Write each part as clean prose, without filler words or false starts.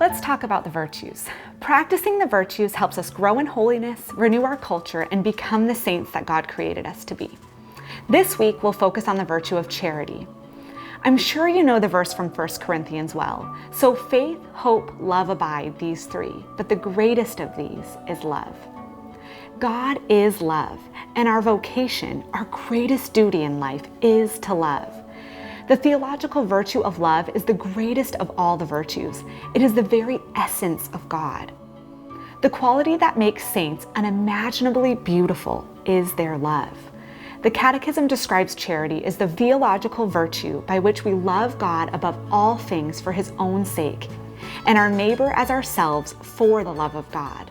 Let's talk about the virtues. Practicing the virtues helps us grow in holiness, renew our culture, and become the saints that God created us to be. This week, we'll focus on the virtue of charity. I'm sure you know the verse from 1 Corinthians well. So faith, hope, love abide, these three, but the greatest of these is love. God is love, and our vocation, our greatest duty in life, is to love. The theological virtue of love is the greatest of all the virtues. It is the very essence of God. The quality that makes saints unimaginably beautiful is their love. The Catechism describes charity as the theological virtue by which we love God above all things for His own sake, and our neighbor as ourselves for the love of God.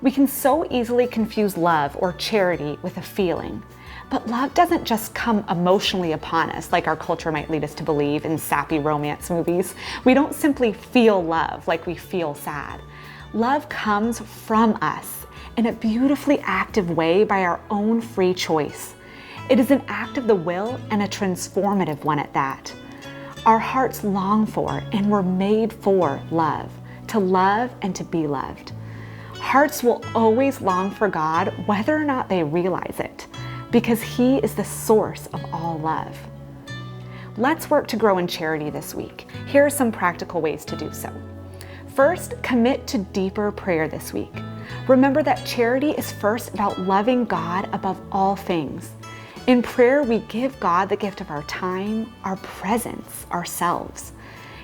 We can so easily confuse love or charity with a feeling. But love doesn't just come emotionally upon us like our culture might lead us to believe in sappy romance movies. We don't simply feel love like we feel sad. Love comes from us in a beautifully active way by our own free choice. It is an act of the will and a transformative one at that. Our hearts long for and were made for love, to love and to be loved. Hearts will always long for God whether or not they realize it, because He is the source of all love. Let's work to grow in charity this week. Here are some practical ways to do so. First, commit to deeper prayer this week. Remember that charity is first about loving God above all things. In prayer, we give God the gift of our time, our presence, ourselves.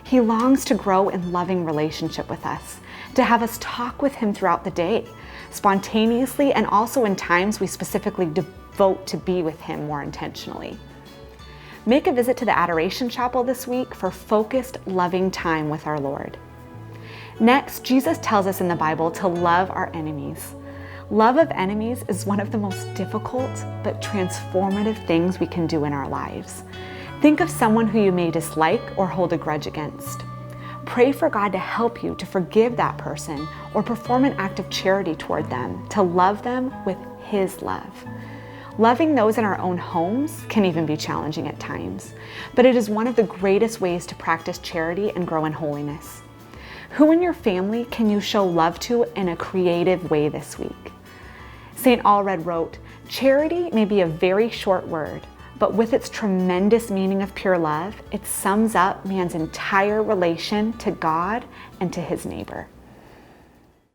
He longs to grow in loving relationship with us, to have us talk with Him throughout the day, spontaneously, and also in times we specifically devote to be with Him more intentionally. Make a visit to the Adoration Chapel this week for focused, loving time with our Lord. Next, Jesus tells us in the Bible to love our enemies. Love of enemies is one of the most difficult but transformative things we can do in our lives. Think of someone who you may dislike or hold a grudge against. Pray for God to help you to forgive that person or perform an act of charity toward them, to love them with His love. Loving those in our own homes can even be challenging at times, but it is one of the greatest ways to practice charity and grow in holiness. Who in your family can you show love to in a creative way this week? St. Allred wrote, "Charity may be a very short word, but with its tremendous meaning of pure love, it sums up man's entire relation to God and to his neighbor."